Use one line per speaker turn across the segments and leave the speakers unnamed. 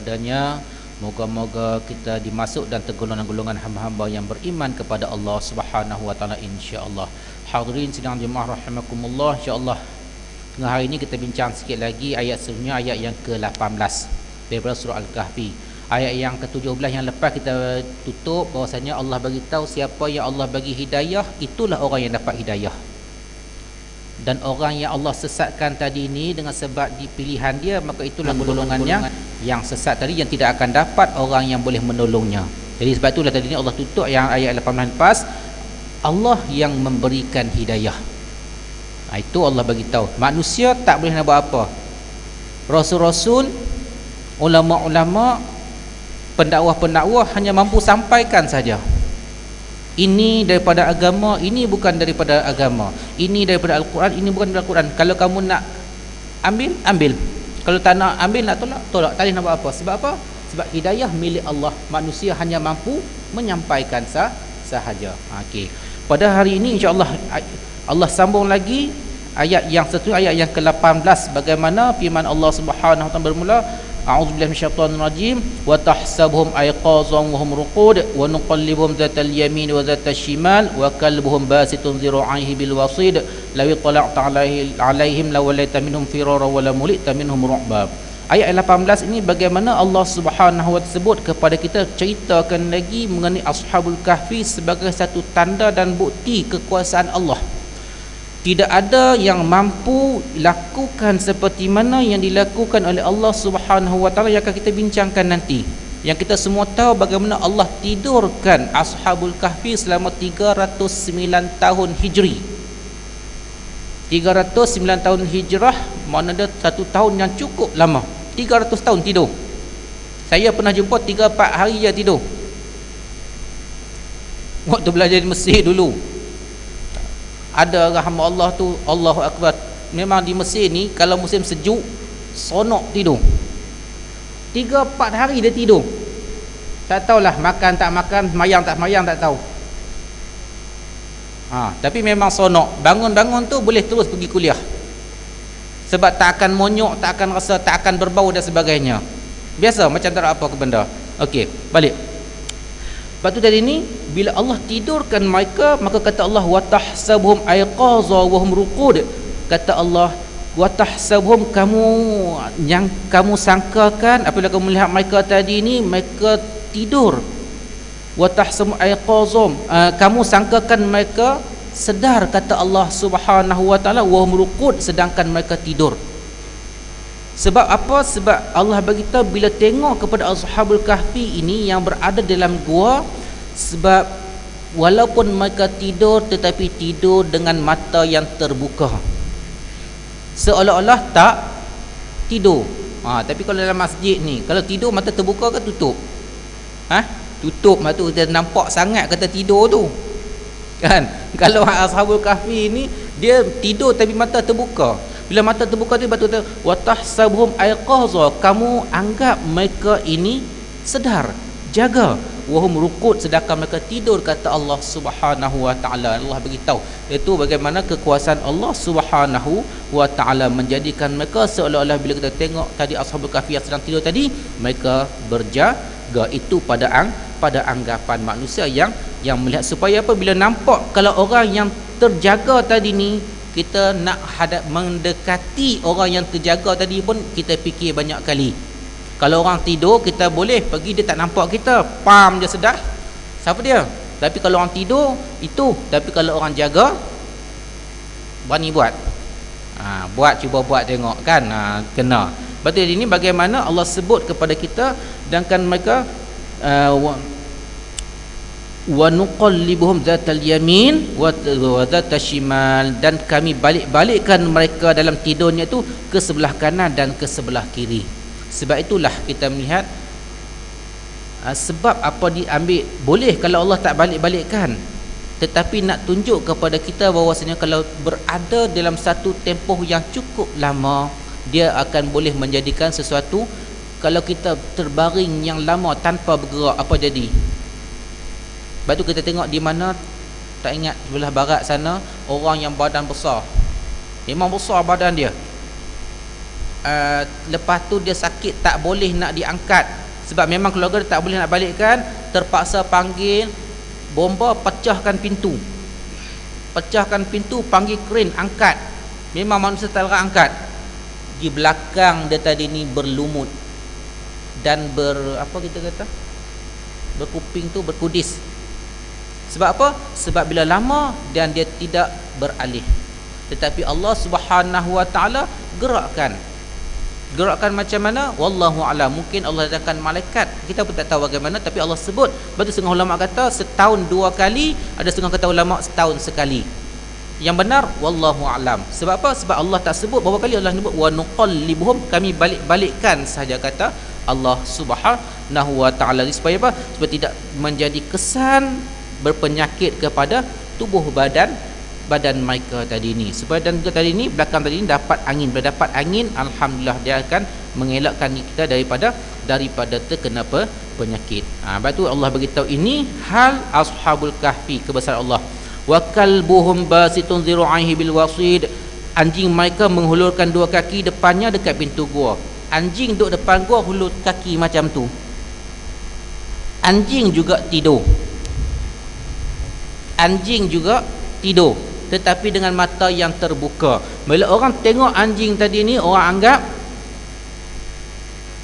kepadanya. Moga-moga kita dimasuk dan tergolongan-golongan hamba-hamba yang beriman kepada Allah Subhanahu wa taala, insya-Allah. Hadirin sidang jemaah rahimakumullah, insya-Allah tengah hari ini kita bincang sikit lagi ayat seterusnya, ayat yang ke-18 daripada surah Al-Kahfi. Ayat yang ke-17 yang lepas kita tutup bahwasanya Allah bagi tahu siapa yang Allah bagi hidayah, itulah orang yang dapat hidayah. Dan orang yang Allah sesatkan tadi ini dengan sebab dipilihan dia, maka itulah golongan yang sesat tadi, yang tidak akan dapat orang yang boleh menolongnya. Jadi sebab itulah tadi ini Allah tutup yang ayat 18 lepas, Allah yang memberikan hidayah. Itu Allah bagi tahu. Manusia tak boleh nak buat apa. Rasul-rasul, ulama-ulama, pendakwah-pendakwah hanya mampu sampaikan saja. Ini daripada agama, ini bukan daripada agama. Ini daripada Al-Quran, ini bukan daripada Al-Quran. Kalau kamu nak ambil, ambil. Kalau tak nak ambil, nak tolak, tolak. Tak boleh nak buat apa. Sebab apa? Sebab hidayah milik Allah. Manusia hanya mampu menyampaikan sahaja. Okey. Pada hari ini insya-Allah Allah sambung lagi ayat yang satu, ayat yang ke-18. Bagaimana firman Allah Subhanahu wa taala bermula, a'udzubillahi minasyaitonir rajim, wa tahsabuhum ayqazan wa hum ruqud wa nuqallibuhum zatal yamin wa zatal shimal wa kalbuhum basitun zira'ihi bil wasid law tala'ta 'alaihim lawalaita minhum firara wa la mulita minhum ru'ba. Ayat 18 ini bagaimana Allah Subhanahu wa taala sebut kepada kita, ceritakan lagi mengenai Ashabul Kahfi sebagai satu tanda dan bukti kekuasaan Allah. Tidak ada yang mampu lakukan seperti mana yang dilakukan oleh Allah Subhanahu wa taala yang akan kita bincangkan nanti. Yang kita semua tahu bagaimana Allah tidurkan Ashabul Kahfi selama 309 tahun Hijri. 309 tahun Hijrah, mana ada satu tahun yang cukup lama. 300 tahun tidur. Saya pernah jumpa 3-4 hari je tidur. Waktu belajar di Mesir dulu, ada orang hamba Allah tu, Allahu Akbar, memang di Mesir ni kalau musim sejuk sonok tidur. 3-4 hari dia tidur. Tak tahulah makan tak makan, mayang tak mayang tak tahu. Tapi memang sonok. Bangun-bangun tu boleh terus pergi kuliah. Sebab tak akan monyok, tak akan rasa, tak akan berbau dan sebagainya. Biasa macam tak ada apa ke benda. Okey, balik. Lepas tu tadi ni, bila Allah tidurkan mereka, maka kata Allah, wa tahsabuhum ayqaza wa hum ruqud. Kata Allah, wa tahsabuhum, kamu yang kamu sangkakan apabila kamu melihat mereka tadi ni, mereka tidur. Wa tahsabuhum ayqaza, kamu sangkakan mereka sedar, kata Allah Subhanahu wa taala, wa hum ruqud, sedangkan mereka tidur. Sebab apa? Sebab Allah beritahu bila tengok kepada Ashabul Kahfi ini yang berada dalam gua, sebab walaupun mereka tidur tetapi tidur dengan mata yang terbuka, seolah-olah tak tidur. Tapi kalau dalam masjid ni, kalau tidur mata terbuka ke tutup? Tutup, mata tu kita nampak sangat kata tidur tu. Kan? Kalau Ashabul Kahfi ni dia tidur tapi mata terbuka. Bila mata terbuka tu, batu wa tahsabuhum ayqaza, kamu anggap mereka ini sedar, jaga, wa hum ruqud, sedangkan mereka tidur, kata Allah Subhanahu wa taala. Allah beritahu itu bagaimana kekuasaan Allah Subhanahu wa taala menjadikan mereka seolah-olah bila kita tengok tadi Ashabul Kahfi yang sedang tidur tadi, mereka berjaga. Itu pada anggapan manusia yang melihat, supaya apa? Bila nampak kalau orang yang terjaga tadi ni, kita nak mendekati orang yang terjaga tadi pun kita fikir banyak kali. Kalau orang tidur, kita boleh pergi, dia tak nampak kita, pam je sedar siapa dia. Tapi kalau orang tidur itu, tapi kalau orang jaga, berani buat. Cuba buat tengok kan, kena. Betul. Ini bagaimana Allah sebut kepada kita, sedangkan mereka wa nuqallibuhum zatal yamin wa zatal shimal, dan kami balik-balikkan mereka dalam tidurnya itu ke sebelah kanan dan ke sebelah kiri. Sebab itulah kita melihat sebab apa diambil boleh kalau Allah tak balik-balikkan, tetapi nak tunjuk kepada kita bahawasanya kalau berada dalam satu tempoh yang cukup lama, dia akan boleh menjadikan sesuatu. Kalau kita terbaring yang lama tanpa bergerak, apa jadi? Lepas tu kita tengok di mana, tak ingat, sebelah barat sana, orang yang badan besar, memang besar badan dia, lepas tu dia sakit tak boleh nak diangkat, sebab memang keluarga dia tak boleh nak balikkan, terpaksa panggil bomba, pecahkan pintu, panggil crane angkat. Memang manusia tak larat angkat. Di belakang dia tadi ni berlumut dan berkuping tu berkudis. Sebab apa? Sebab bila lama dan dia tidak beralih. Tetapi Allah Subhanahu Wa Taala gerakkan macam mana? Wallahu a'lam. Mungkin Allah datangkan malaikat, kita pun tak tahu bagaimana, tapi Allah sebut. Betul, setengah ulama kata setahun 2 kali, ada setengah kata ulama setahun sekali. Yang benar wallahu a'lam. Sebab apa? Sebab Allah tak sebut berapa kali. Allah sebut wa nuqallibuhum, kami balik-balikkan sahaja, kata Allah Subhanahu Wa Taala. Supaya apa? Supaya tidak menjadi kesan berpenyakit kepada tubuh badan mereka tadi ni. Supaya dan tadi ni belakang tadi ni dapat angin. Bila dapat angin, alhamdulillah dia akan mengelakkan kita daripada terkena penyakit. Lepas tu Allah beritahu ini hal ashabul kahfi, kebesaran Allah. Wa kalbuhum basitun zira'aihi bil wasid, anjing mereka menghulurkan 2 kaki depannya dekat pintu gua. Anjing duduk depan gua hulur kaki macam tu. Anjing juga tidur, tetapi dengan mata yang terbuka. Bila orang tengok anjing tadi ni, orang anggap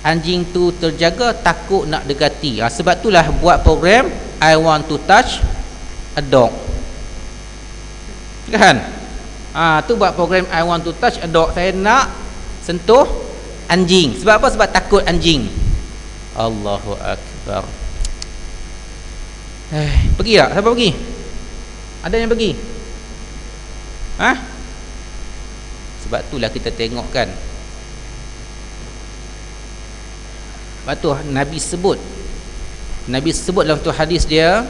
anjing tu terjaga, takut nak dekati. Sebab itulah buat program I want to touch a dog, kan? Tu buat program I want to touch a dog, saya nak sentuh anjing. Sebab apa? Sebab takut anjing. Allahu Akbar. Pergi tak? Siapa pergi? Ada yang pergi? Sebab itulah kita tengok kan. Lepas tu Nabi sebut dalam tu hadis dia,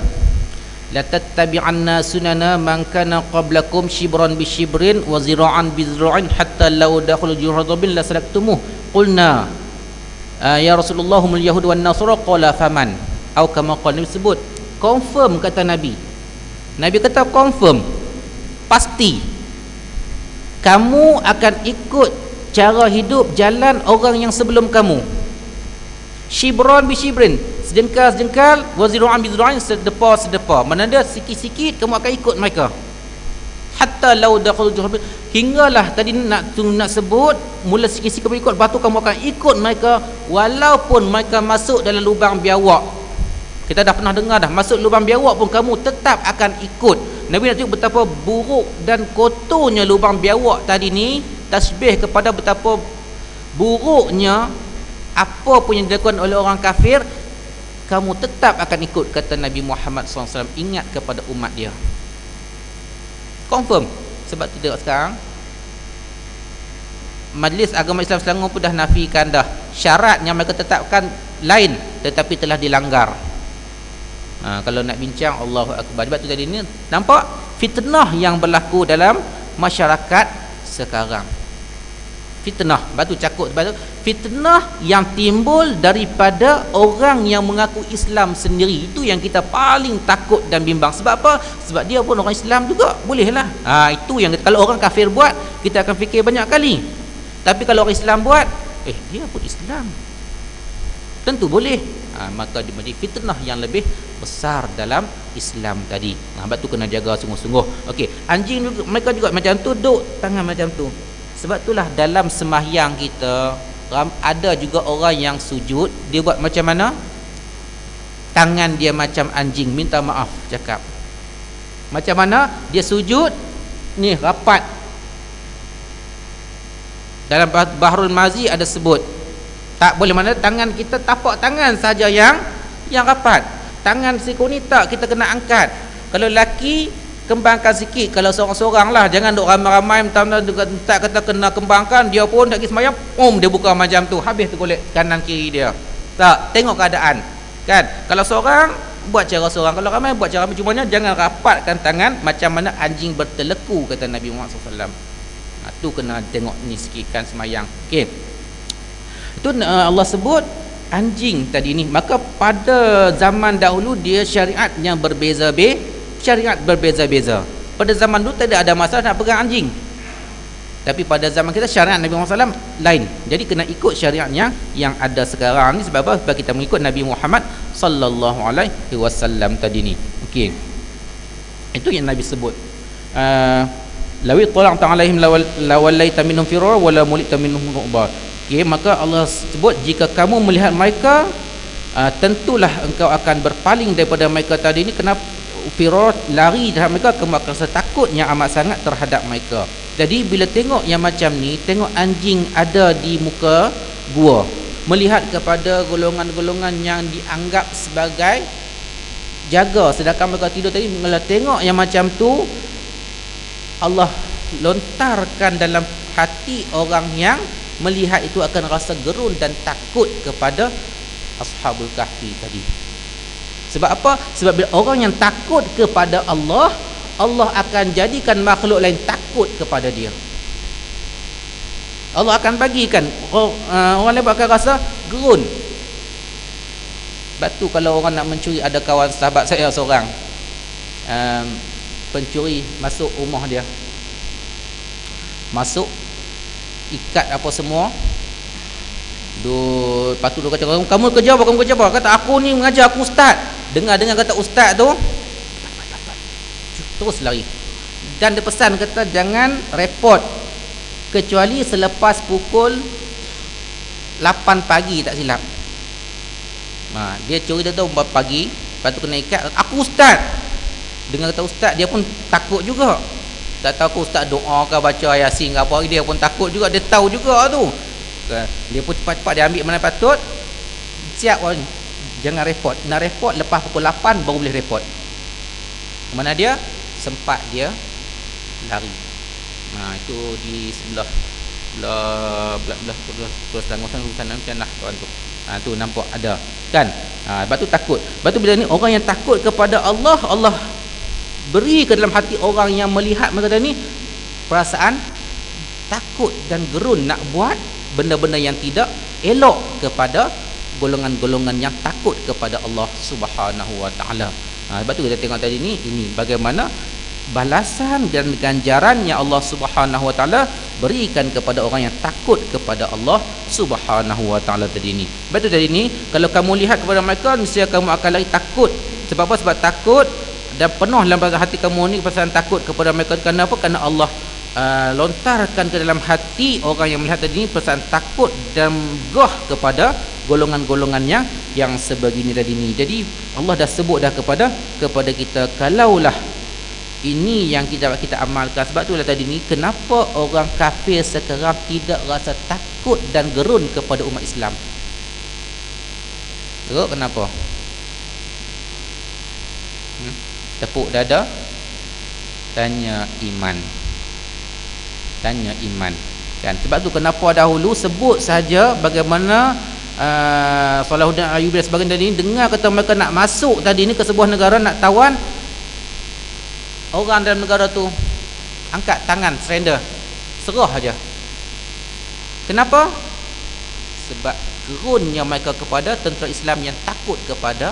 la tattabi'anna sunana man kana qablakum shibran bi shibrin wa zira'an bi zira'in hatta law dakhulu juhradabin la salaktumuh. Qulna ya Rasulullah humul yahud wan nasara, qala faman, atau kama qala. Nabi sebut, confirm, kata Nabi kata confirm, pasti kamu akan ikut cara hidup jalan orang yang sebelum kamu. Shibran bi shibrin, sejengkal wa zira'an bi zira'in, sedepa. Mana dia sikit-sikit kamu akan ikut mereka. Hatta law dakhul juhab, hinggalah tadi nak sebut mula sikit-sikit kamu ikut, lepas tu kamu akan ikut mereka walaupun mereka masuk dalam lubang biawak. Kita dah pernah dengar dah, masuk lubang biawak pun kamu tetap akan ikut. Nabi nak tunjuk betapa buruk dan kotornya lubang biawak tadi ni, tasbih kepada betapa buruknya apa pun yang dilakukan oleh orang kafir, kamu tetap akan ikut, kata Nabi Muhammad SAW. Ingat kepada umat dia, confirm. Sebab tidak sekarang Majlis Agama Islam Selangor pun dah nafikan dah, syarat yang mereka tetapkan lain tetapi telah dilanggar. Kalau nak bincang, Allahu Akbar. Sebab tu tadi ni nampak fitnah yang berlaku dalam masyarakat sekarang. Fitnah, batu cakut, batu fitnah yang timbul daripada orang yang mengaku Islam sendiri. Itu yang kita paling takut dan bimbang. Sebab apa? Sebab dia pun orang Islam juga, bolehlah. Itu yang kalau orang kafir buat, kita akan fikir banyak kali. Tapi kalau orang Islam buat, dia pun Islam, tentu boleh. Maka menjadi fitnah yang lebih besar dalam Islam tadi. Sebab tu kena jaga sungguh-sungguh. Okey, anjing juga, mereka juga macam tu, duk tangan macam tu. Sebab itulah dalam sembahyang kita ada juga orang yang sujud, dia buat macam mana? Tangan dia macam anjing, minta maaf cakap. Macam mana? Dia sujud ni rapat. Dalam Bahrul Mazi ada sebut, tak boleh, mana tangan kita tapak tangan saja yang rapat. Tangan siku ni tak, kita kena angkat. Kalau lelaki kembangkan sikit, kalau seorang-seorang lah, jangan duk ramai-ramai tak kata kena kembangkan, dia pun tak pergi sembahyang, dia buka macam tu, habis tergolek kanan kiri dia. Tak, tengok keadaan kan. Kalau seorang buat cara seorang, kalau ramai buat cara ramai. Cumanya jangan rapatkan tangan macam mana anjing berteleku, kata Nabi Muhammad SAW. Tu kena tengok ni sikit kan sembahyang. Okey, itu Allah sebut anjing tadi ni. Maka pada zaman dahulu dia syariat yang berbeza-beza. Pada zaman dulu tidak ada masalah nak pegang anjing. Tapi pada zaman kita syariat Nabi Muhammad SAW lain. Jadi kena ikut syariatnya yang ada sekarang ni. Sebab apa? Sebab kita mengikut Nabi Muhammad sallallahu alaihi wasallam tadi ni. Okey. Itu yang Nabi sebut. Lawi talaq ta'alaihim lawallaita minhum firara wala mulita minhum ru'ba. Okey, maka Allah sebut jika kamu melihat mereka tentulah engkau akan berpaling daripada mereka tadi ni. Kenapa? Firar, lari terhadap mereka, kamu akan rasa takutnya amat sangat terhadap mereka. Jadi bila tengok yang macam ni, tengok anjing ada di muka gua, melihat kepada golongan-golongan yang dianggap sebagai jaga sedangkan mereka tidur tadi, bila tengok yang macam tu, Allah lontarkan dalam hati orang yang melihat itu akan rasa gerun dan takut kepada Ashabul Kahfi tadi. Sebab apa? Sebab bila orang yang takut kepada Allah, Allah akan jadikan makhluk lain takut kepada dia. Allah akan bagikan orang lain akan rasa gerun. Sebab tu kalau orang nak mencuri, ada kawan sahabat saya seorang pencuri masuk rumah dia, masuk ikat apa semua. Lepas tu dia kata, kamu kerja apa? Kamu kerja apa? Kata, aku ni mengajar, aku ustaz. Dengar-dengar kata ustaz tu, terus lari. Dan dia pesan, kata jangan repot kecuali selepas pukul 8 pagi, tak silap. Dia curi, dia tahu pagi. Lepas tu kena ikat. Aku ustaz. Dengar kata ustaz, dia pun takut juga. Tak tahu aku ustaz doa ke, baca Yasin ke apa, dia pun takut juga. Dia tahu juga tu. Dia pun cepat-cepat dia ambil mana patut. Siap orang, jangan repot. Nak repot lepas pukul 8 baru boleh repot. Mana dia sempat dia lari. Itu di sebelah Selangor sana macam lah kawan tu. Tu nampak ada kan. Sebab tu takut. Sebab tu bila ni orang yang takut kepada Allah, Allah beri ke dalam hati orang yang melihat mereka ni perasaan takut dan gerun nak buat benda-benda yang tidak elok kepada golongan-golongan yang takut kepada Allah Subhanahu wa taala. Sebab tu kita tengok tadi ni, ini bagaimana balasan dan ganjaran yang Allah Subhanahu wa taala berikan kepada orang yang takut kepada Allah Subhanahu wa taala tadi ni. Sebab tu tadi ni, kalau kamu lihat kepada mereka, mesti kamu akan lari takut. Sebab apa? Sebab takut dan penuh dalam hati kamu ni perasaan takut kepada mereka. Kerana apa? Kerana Allah lontarkan ke dalam hati orang yang melihat tadi ni perasaan takut dan gah kepada golongan-golongan yang sebegini tadi ni. Jadi Allah dah sebut dah kepada kita, kalaulah ini yang kita amalkan. Sebab itulah tadi ni, kenapa orang kafir sekarang tidak rasa takut dan gerun kepada umat Islam? Teruk kenapa? Tepuk dada, tanya iman kan. Sebab tu kenapa dahulu sebut saja bagaimana Salahuddin Ayyubi dan sebagainya tadi ni, dengar kata mereka nak masuk tadi ni ke sebuah negara, nak tawan orang dalam negara tu, angkat tangan, surrender, serah aja. Kenapa? Sebab gerunnya mereka kepada tentera Islam yang takut kepada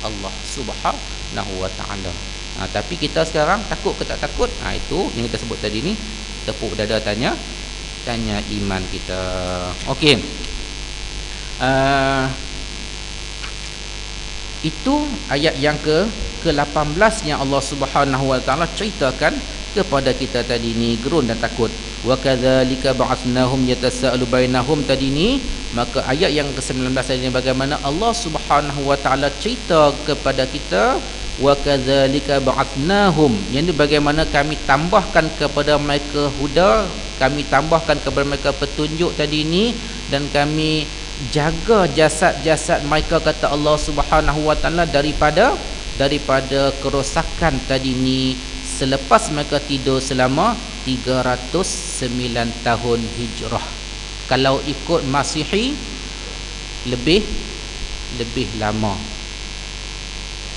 Allah Subhanahu wa taala. Tapi kita sekarang takut ke tak takut? Itu yang kita sebut tadi ni, tepuk dada, tanya iman kita. Okey. Itu ayat yang ke-18 yang Allah Subhanahu wa taala ceritakan kepada kita tadi ni, gerun dan takut. Wa kadzalika ba'athnahum yatasaalu bainahum tadi ni. Maka ayat yang ke-19 tadi ni, bagaimana Allah Subhanahu wa taala cerita kepada kita, wa kadzalika ba'athnahum, yang ini bagaimana kami tambahkan kepada mereka huda, kami tambahkan kepada mereka petunjuk tadi ni, dan kami jaga jasad-jasad mereka, kata Allah Subhanahu wa taala, daripada kerosakan tadi ni selepas mereka tidur selama 309 tahun hijrah. Kalau ikut Masihi lebih lama,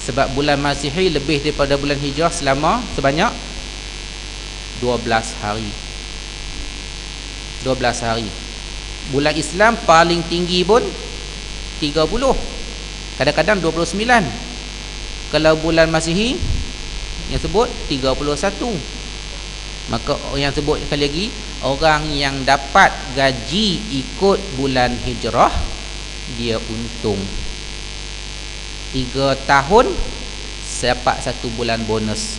sebab bulan Masihi lebih daripada bulan Hijrah sebanyak 12 hari. Bulan Islam paling tinggi pun 30, kadang-kadang 29. Kalau bulan Masihi yang sebut 31. Maka yang sebut sekali lagi, orang yang dapat gaji ikut bulan hijrah dia untung. 3 tahun dapat 1 bulan bonus.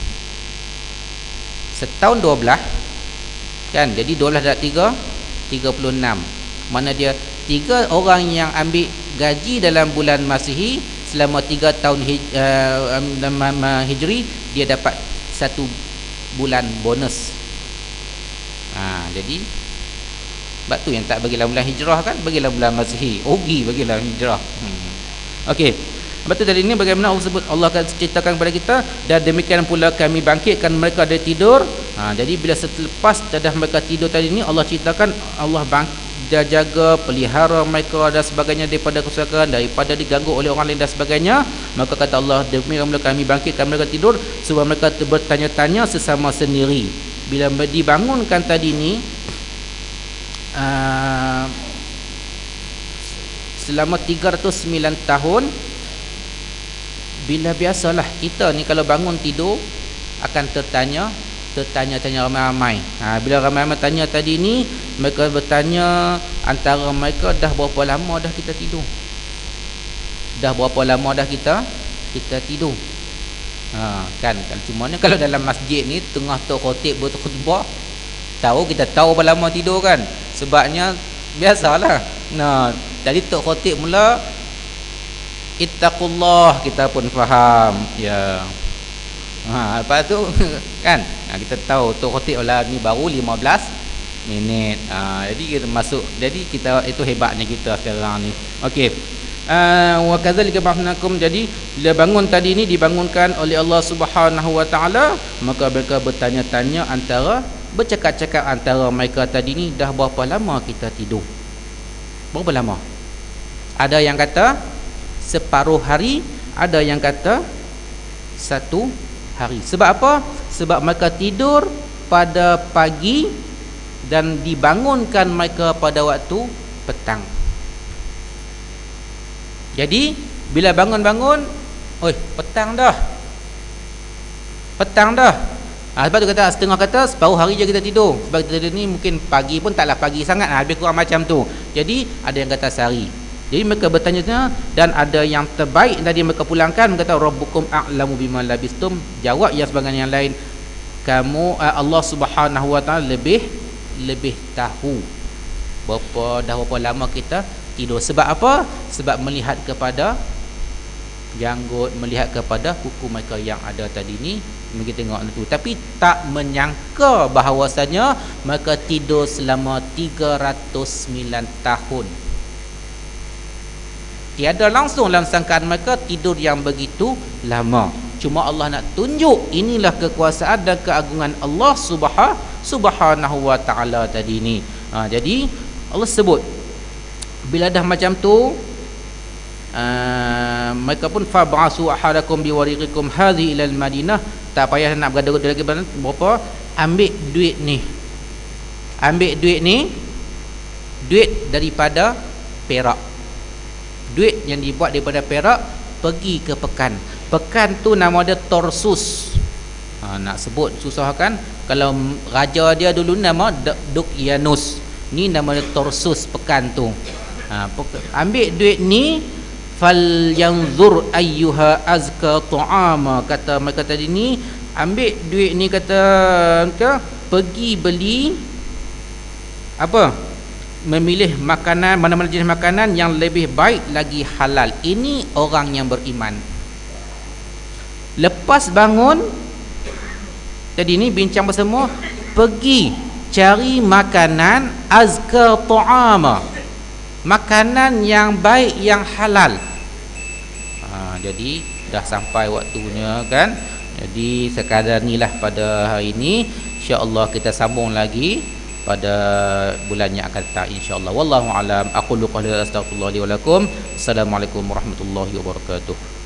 Setahun 12 kan, jadi 12 darab 3 36. Mana dia 3 orang yang ambil gaji dalam bulan Masihi selama 3 tahun Hijri, dia dapat 1 bulan bonus. Jadi sebab tu yang tak bagilah bulan hijrah kan, bagilah bulan Masihi. Rugi bagilah hijrah. Okey. Sebab tu tadi ni bagaimana Allah sebut, Allah akan ceritakan kepada kita, dan demikian pula kami bangkitkan mereka dari tidur. Jadi bila selepas dah mereka tidur tadi ni, Allah ceritakan Allah dia jaga, pelihara mereka dan sebagainya daripada kesusahan, daripada diganggu oleh orang lain dan sebagainya. Maka kata Allah, demikian pula kami bangkitkan mereka tidur supaya mereka bertanya-tanya sesama sendiri. Bila dibangunkan tadi ni, selama 309 tahun, bila biasalah kita ni kalau bangun tidur akan tertanya-tanya ramai-ramai. Bila ramai-ramai tanya tadi ni, mereka bertanya antara mereka, dah berapa lama dah kita tidur? Dah berapa lama dah kita tidur? Kan cuma ni kalau dalam masjid ni tengah tok khotib berkhutbah, kita tahu berapa lama tidur kan, sebabnya biasalah. Jadi tok khotib mula ittaqullah, kita pun faham ya. Lepas tu kan kita tahu tok khotib lah ni baru 15 minit. Jadi kita masuk, jadi kita itu hebatnya kita sekarang ni. Okey. Wa kadzalika ba'athnakum, jadi bila bangun tadi ni dibangunkan oleh Allah Subhanahu wa taala, maka mereka bertanya-tanya bercakap-cakap antara mereka tadi ni, dah berapa lama kita tidur? Berapa lama? Ada yang kata separuh hari, ada yang kata 1 hari. Sebab apa? Sebab mereka tidur pada pagi dan dibangunkan mereka pada waktu petang. Jadi bila bangun-bangun, petang dah. Sebab tu kata setengah kata separuh hari je kita tidur. Sebab kita tidur ni mungkin pagi pun taklah pagi sangat, lebih kurang macam tu. Jadi ada yang kata sehari. Jadi mereka bertanya, dan ada yang terbaik tadi mereka pulangkan, berkata rabbukum a'lamu bima labistum. Jawab yang sebagainya yang lain, kamu Allah Subhanahu wa taala lebih tahu berapa lama kita tidur. Sebab apa? Sebab melihat kepada janggut, melihat kepada kuku mereka yang ada tadi ni, kita tengok itu. Tapi tak menyangka bahawasanya mereka tidur selama 309 tahun. Tiada langsung dalam sangkaan mereka tidur yang begitu lama. Cuma Allah nak tunjuk inilah kekuasaan dan keagungan Allah Subhanahu wa taala tadi ni. Jadi Allah sebut bila dah macam tu, mereka pun fab'asu ahadakum biwariqikum hadhi ila al-Madinah. Tak payah nak bergaduh lagi berapa, ambil duit ni, duit daripada perak, duit yang dibuat daripada perak, pergi ke pekan tu nama dia Torsus. Nak sebut susah kan, kalau raja dia dulu nama Dukyanus, ni nama dia Torsus pekan tu. Ambil duit ni, fal yanzur ayyuha azka ta'ama, kata mereka tadi ni, ambil duit ni, kata pergi beli apa, memilih makanan, mana-mana jenis makanan yang lebih baik lagi halal. Ini orang yang beriman. Lepas bangun tadi ni bincang bersama, pergi cari makanan azka ta'ama, makanan yang baik, yang halal. Jadi dah sampai waktunya kan. Jadi sekadar inilah pada hari ini. InsyaAllah kita sambung lagi pada bulan yang akan datang insyaAllah. Wallahu alam. Aqulu qawli astaghfirullah li wa lakum. Assalamualaikum warahmatullahi wabarakatuh.